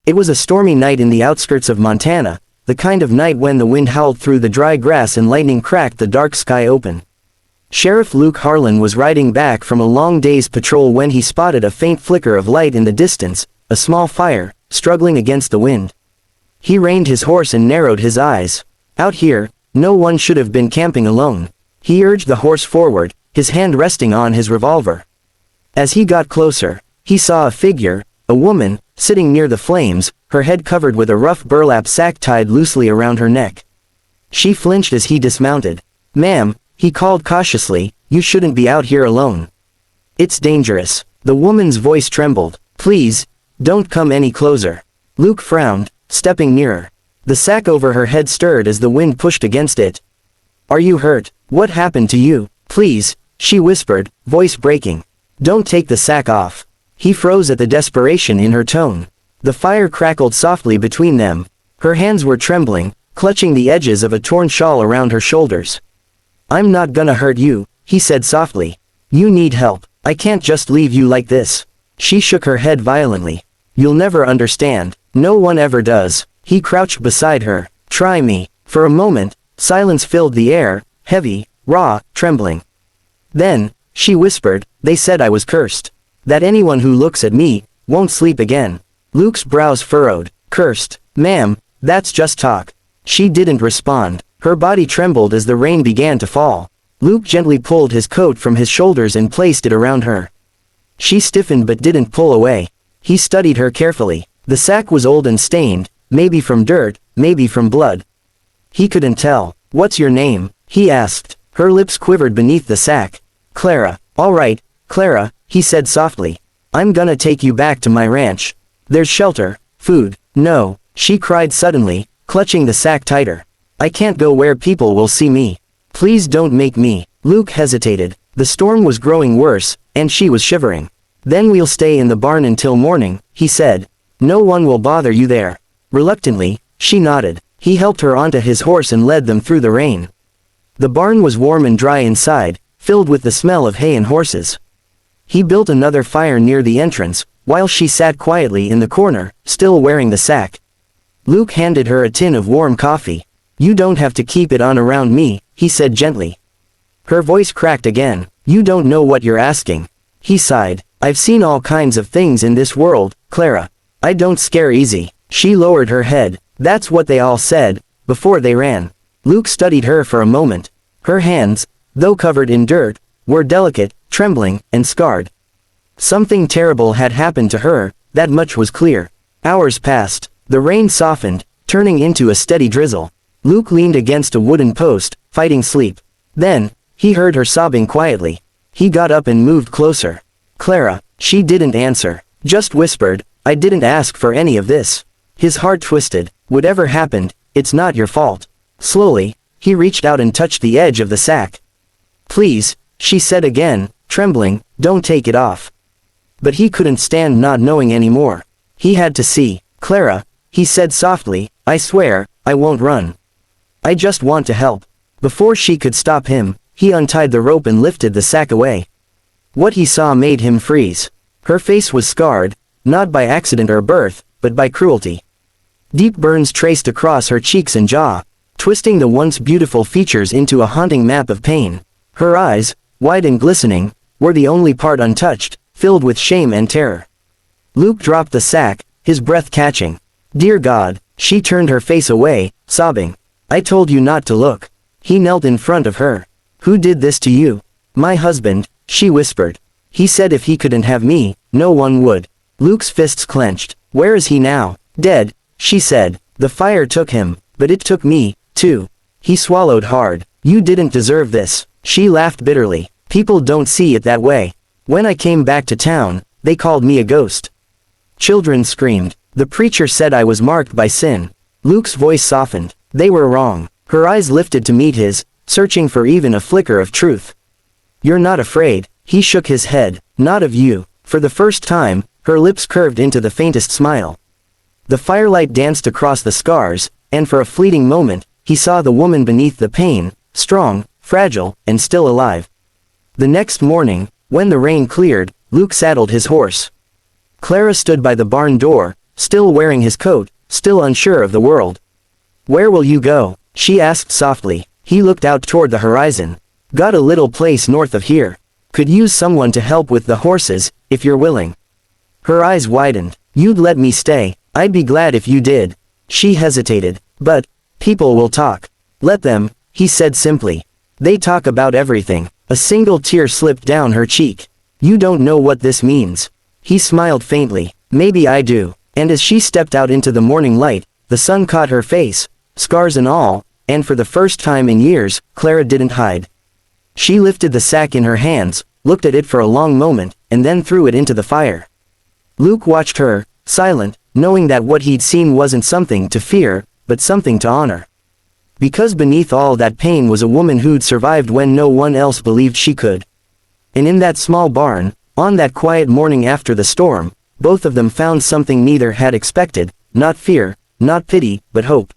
It was a stormy night in the outskirts of Montana, the kind of night when the wind howled through the dry grass and lightning cracked the dark sky open. Sheriff Luke Harlan was riding back from a long day's patrol when he spotted a faint flicker of light in the distance, a small fire, struggling against the wind. He reined his horse and narrowed his eyes. Out here, no one should have been camping alone. He urged the horse forward, his hand resting on his revolver. As he got closer, he saw a figure, a woman, sitting near the flames, her head covered with a rough burlap sack tied loosely around her neck. She flinched as he dismounted. "Ma'am," he called cautiously, "you shouldn't be out here alone. It's dangerous." The woman's voice trembled. "Please, don't come any closer." Luke frowned, stepping nearer. The sack over her head stirred as the wind pushed against it. "Are you hurt? What happened to you?" "Please," she whispered, voice breaking. "Don't take the sack off." He froze at the desperation in her tone. The fire crackled softly between them. Her hands were trembling, clutching the edges of a torn shawl around her shoulders. "I'm not gonna hurt you," he said softly. "You need help. I can't just leave you like this." She shook her head violently. "You'll never understand. No one ever does." He crouched beside her. "Try me." For a moment, silence filled the air, heavy, raw, trembling. Then, she whispered, "They said I was cursed. That anyone who looks at me, won't sleep again." Luke's brows furrowed. "Cursed? Ma'am, that's just talk." She didn't respond. Her body trembled as the rain began to fall. Luke gently pulled his coat from his shoulders and placed it around her. She stiffened but didn't pull away. He studied her carefully. The sack was old and stained, maybe from dirt, maybe from blood. He couldn't tell. "What's your name?" he asked. Her lips quivered beneath the sack. "Clara." "All right, Clara," he said softly. "I'm gonna take you back to my ranch. There's shelter, food." "No," she cried suddenly, clutching the sack tighter. "I can't go where people will see me. Please don't make me." Luke hesitated. The storm was growing worse, and she was shivering. "Then we'll stay in the barn until morning," he said. "No one will bother you there." Reluctantly, she nodded. He helped her onto his horse and led them through the rain. The barn was warm and dry inside, filled with the smell of hay and horses. He built another fire near the entrance, while she sat quietly in the corner, still wearing the sack. Luke handed her a tin of warm coffee. "You don't have to keep it on around me," he said gently. Her voice cracked again. "You don't know what you're asking." He sighed. "I've seen all kinds of things in this world, Clara. I don't scare easy." She lowered her head. "That's what they all said, before they ran." Luke studied her for a moment. Her hands, though covered in dirt, were delicate, trembling, and scarred. Something terrible had happened to her, that much was clear. Hours passed. The rain softened, turning into a steady drizzle. Luke leaned against a wooden post, fighting sleep. Then, he heard her sobbing quietly. He got up and moved closer. "Clara." She didn't answer, just whispered, "I didn't ask for any of this." His heart twisted. "Whatever happened, it's not your fault." Slowly, he reached out and touched the edge of the sack. "Please," she said again, trembling, "don't take it off." But he couldn't stand not knowing anymore. He had to see. "Clara," he said softly, "I swear, I won't run. I just want to help." Before she could stop him, he untied the rope and lifted the sack away. What he saw made him freeze. Her face was scarred, not by accident or birth, but by cruelty. Deep burns traced across her cheeks and jaw, twisting the once beautiful features into a haunting map of pain. Her eyes, wide and glistening, were the only part untouched, filled with shame and terror. Luke dropped the sack, his breath catching. "Dear God," she turned her face away, sobbing. "I told you not to look." He knelt in front of her. "Who did this to you?" "My husband," she whispered. "He said if he couldn't have me, no one would." Luke's fists clenched. "Where is he now?" "Dead," she said. "The fire took him, but it took me, too." He swallowed hard. "You didn't deserve this." She laughed bitterly. "People don't see it that way. When I came back to town, they called me a ghost." Children screamed. The preacher said I was marked by sin. Luke's voice softened. They were wrong. Her eyes lifted to meet his, searching for even a flicker of truth. "You're not afraid." He shook his head. "Not of you." For the first time, her lips curved into the faintest smile. The firelight danced across the scars, and for a fleeting moment, he saw the woman beneath the pain, strong, fragile, and still alive. The next morning, when the rain cleared, Luke saddled his horse. Clara stood by the barn door, still wearing his coat, still unsure of the world. "Where will you go?" she asked softly. He looked out toward the horizon. "Got a little place north of here. Could use someone to help with the horses, if you're willing." Her eyes widened. "You'd let me stay? I'd be glad if you did." She hesitated. "But, people will talk." "Let them," he said simply. "They talk about everything." A single tear slipped down her cheek. "You don't know what this means." He smiled faintly. "Maybe I do." And as she stepped out into the morning light, the sun caught her face, scars and all, and for the first time in years, Clara didn't hide. She lifted the sack in her hands, looked at it for a long moment, and then threw it into the fire. Luke watched her, silent, knowing that what he'd seen wasn't something to fear, but something to honor. Because beneath all that pain was a woman who'd survived when no one else believed she could. And in that small barn, on that quiet morning after the storm, both of them found something neither had expected, not fear, not pity, but hope.